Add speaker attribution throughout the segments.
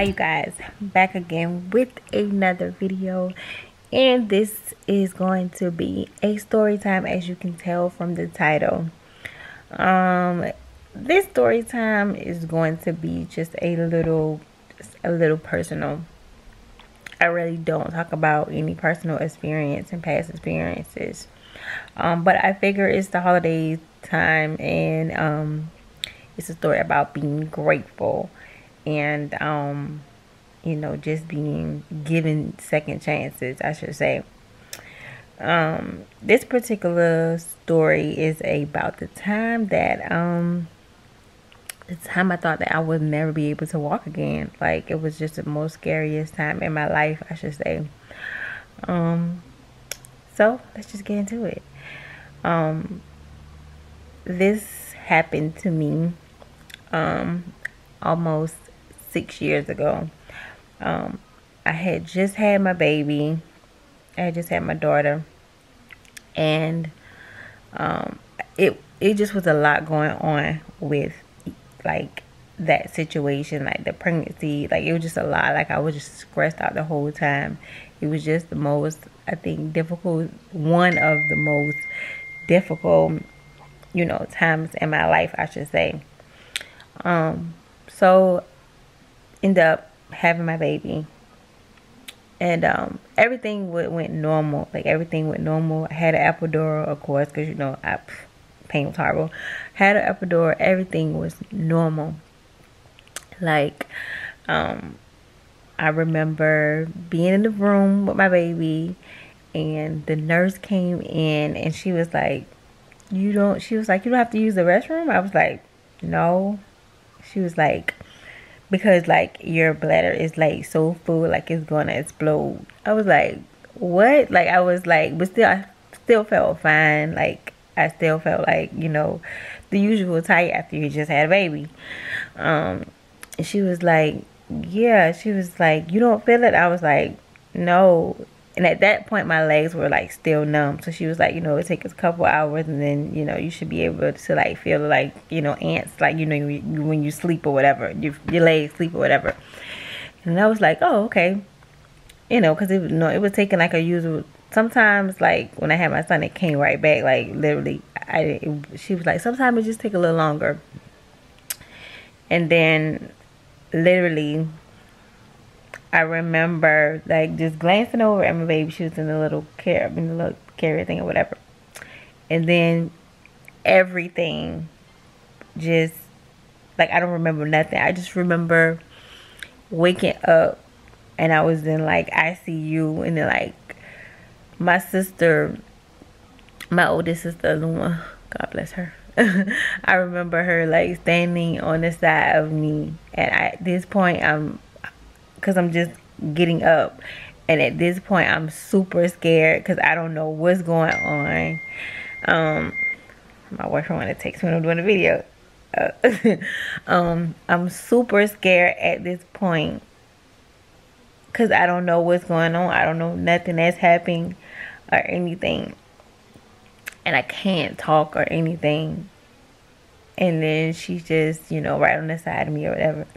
Speaker 1: Hi you guys, back again with another video, and this is going to be a story time, as you can tell from the title. This story time is going to be just a little personal. I really don't talk about any personal experience and past experiences, but I figure it's the holiday time, and it's a story about being grateful and you know, just being given second chances, I should say. This particular story is about the time that I thought that I would never be able to walk again. Like, it was just the most scariest time in my life, I should say. So let's just get into it. This happened to me almost 6 years ago. I had just had my baby. I had just had my daughter, and it just was a lot going on with like that situation, like the pregnancy. Like, it was just a lot. Like, I was just stressed out the whole time. It was just the most, I think, difficult, one of the most difficult, you know, times in my life, I should say. So ended up having my baby, and everything went normal. Like, everything went normal. I had an epidural, of course, because, you know, pain was horrible. Had an epidural. Everything was normal. Like, I remember being in the room with my baby, and the nurse came in, and she was like, you don't have to use the restroom? I was like, no. She was like, because like your bladder is like so full, like it's gonna explode. I was like, what? Like, I was like, but still, I still felt fine. Like, I still felt like, you know, the usual tight after you just had a baby. And she was like, yeah. She was like, you don't feel it? I was like, no. And at that point, my legs were like still numb. So she was like, you know, it takes a couple hours, and then, you know, you should be able to like feel like, you know, ants, like, you know, when you sleep or whatever, your legs sleep or whatever. And I was like, oh, okay. You know, because it was taking like a usual. Sometimes, like when I had my son, it came right back. Like, literally, she was like, sometimes it just take a little longer. And then, literally, I remember like just glancing over at my baby. She was in the little carrier thing or whatever. And then everything just, like, I don't remember nothing. I just remember waking up, and I was in like ICU, and then like my sister, my oldest sister, Luma, God bless her. I remember her like standing on the side of me, and at this point, because I'm just getting up, and at this point I'm super scared because I don't know what's going on. My boyfriend wanted to text me when I'm doing the video. I'm super scared at this point because I don't know what's going on. I don't know nothing that's happening or anything, and I can't talk or anything. And then she's just, you know, right on the side of me or whatever.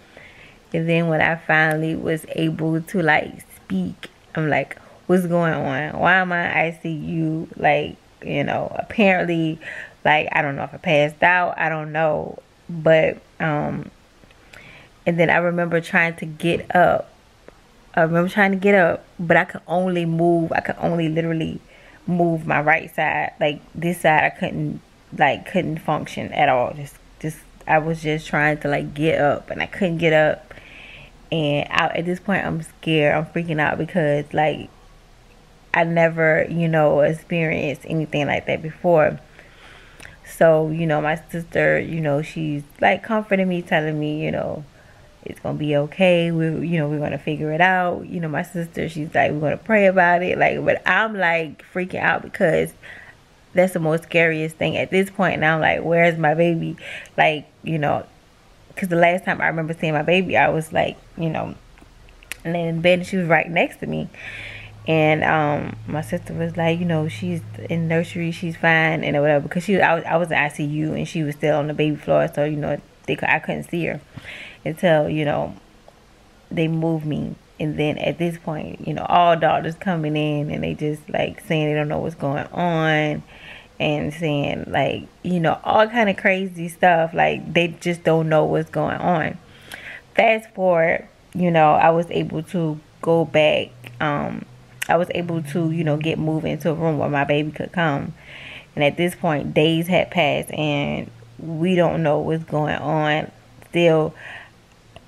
Speaker 1: And then when I finally was able to like speak, I'm like, what's going on? Why am I in ICU? Like, you know, apparently, like, I don't know if I passed out. I don't know. But, and then I remember trying to get up. But I could only literally move my right side. Like, this side, I couldn't function at all. I was just trying to like get up, and I couldn't get up. And at this point, I'm scared. I'm freaking out because, like, I never, you know, experienced anything like that before. So, you know, my sister, you know, she's like comforting me, telling me, you know, it's gonna be okay. We're gonna figure it out. You know, my sister, she's like, we're gonna pray about it. Like, but I'm like freaking out because that's the most scariest thing at this point. And I'm like, where's my baby? Like, you know, because the last time I remember seeing my baby, I was like, you know, laying in bed, and she was right next to me. And my sister was like, you know, she's in nursery, she's fine, and whatever. Because I was in ICU, and she was still on the baby floor, so, you know, I couldn't see her until, you know, they moved me. And then at this point, all doctors coming in and they just like saying they don't know what's going on, and saying like, all kind of crazy stuff. Like they just don't know what's going on. Fast forward, I was able to go back. I was able to, get moved into a room where my baby could come. And at this point, days had passed and we don't know what's going on. Still,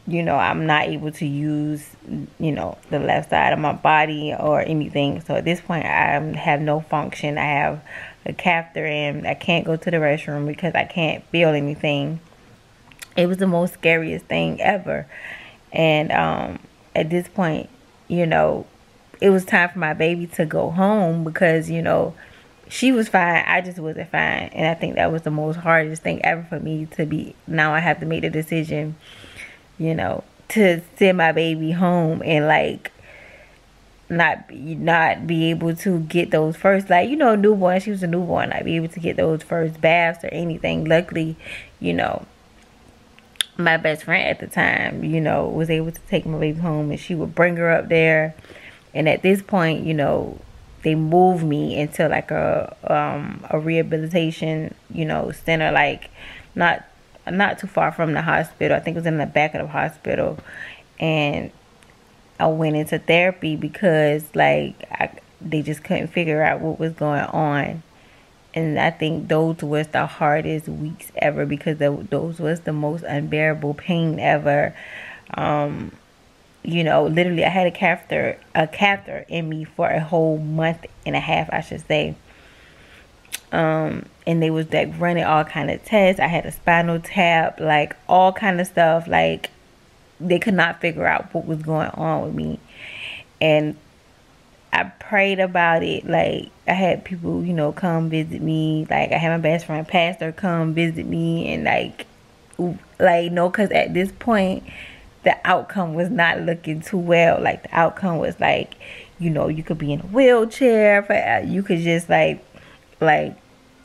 Speaker 1: I'm not able to use, the left side of my body or anything. So at this point, I have no function. I have a catheter in. I can't go to the restroom because I can't feel anything. It was the most scariest thing ever. And at this point, it was time for my baby to go home because, she was fine. I just wasn't fine. And I think that was the most hardest thing ever for me to be. Now I have to make the decision, to send my baby home and like not be able to get those first, like, newborn. She was a newborn. Not be able to get those first baths or anything. Luckily, my best friend at the time, was able to take my baby home, and she would bring her up there. And at this point, they moved me into like a rehabilitation, center, like not too far from the hospital. I think it was in the back of the hospital. And I went into therapy because like they just couldn't figure out what was going on. And I think those was the hardest weeks ever because those was the most unbearable pain ever. Literally I had a catheter in me for a whole month and a half, I should say. And they was like running all kind of tests. I had a spinal tap, like all kind of stuff. Like they could not figure out what was going on with me. And I prayed about it. Like I had people, come visit me. Like I had my best friend pastor come visit me, and cause at this point the outcome was not looking too well. Like the outcome was like, you could be in a wheelchair, but you could just like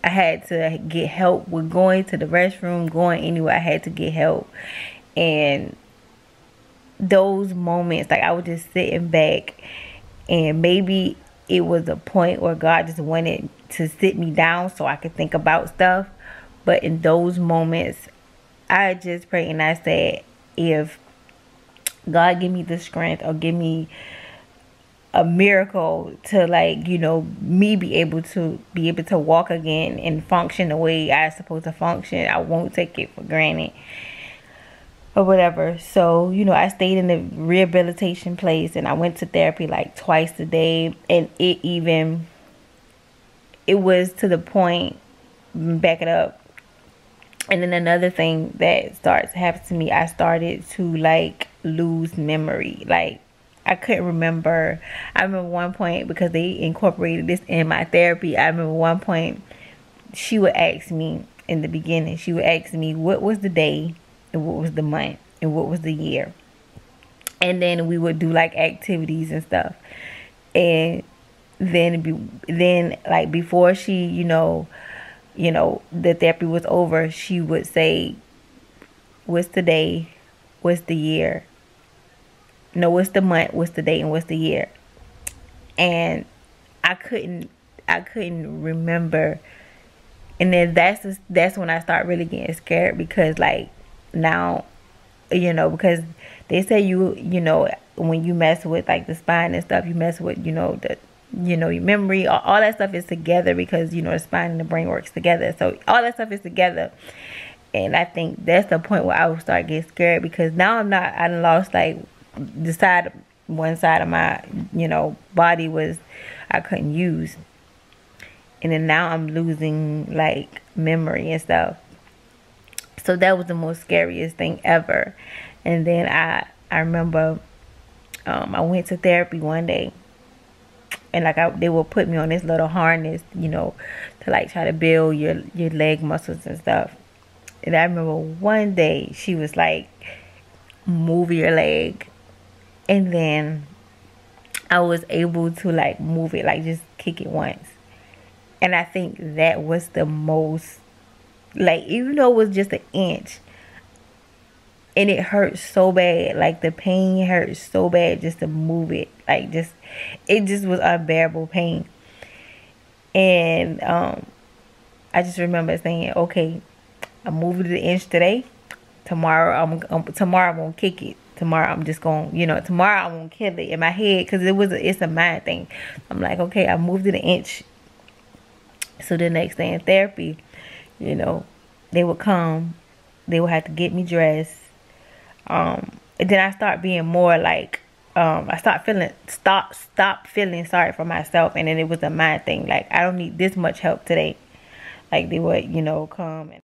Speaker 1: I had to get help with going to the restroom, going anywhere. I had to get help. And those moments, like I was just sitting back, and maybe it was a point where God just wanted to sit me down so I could think about stuff. But in those moments, I just prayed and I said, if God give me the strength or give me a miracle to me be able to walk again and function the way I supposed to function, I won't take it for granted or whatever. So I stayed in the rehabilitation place, and I went to therapy like twice a day. And it was to the point, back it up, and then another thing that starts to happen to me, I started to like lose memory. Like I couldn't remember. I remember one point, because they incorporated this in my therapy, I remember one point she would ask me in the beginning, she would ask me what was the day and what was the month and what was the year. And then we would do like activities and stuff. And then like before she, the therapy was over, she would say, what's the day? What's the year? No, what's the month? What's the day? And what's the year? And I couldn't remember. And then that's when I start really getting scared, because like now, because they say when you mess with like the spine and stuff, you mess with your memory, all that stuff is together, because the spine and the brain works together. So all that stuff is together. And I think that's the point where I would start getting scared, because now I lost like one side of my body was I couldn't use, and then now I'm losing like memory and stuff. So that was the most scariest thing ever. And then I remember I went to therapy one day, and like they would put me on this little harness, to like try to build your leg muscles and stuff. And I remember one day she was like, move your leg. And then I was able to like move it, like just kick it once. And I think that was the most, like, even though it was just an inch, And it hurt so bad. Like, the pain hurt so bad just to move it. Like, it just was unbearable pain. And I just remember saying, okay, I'm moving to the inch today. Tomorrow I'm gonna kick it. Tomorrow I'm just gonna, tomorrow I'm gonna kill it in my head, because it's a mind thing. I'm like, okay, I moved to the inch. So the next day in therapy, they would come, they would have to get me dressed. And then I start being more like, I stop feeling sorry for myself, and then it was a mind thing. Like, I don't need this much help today. Like, they would, come and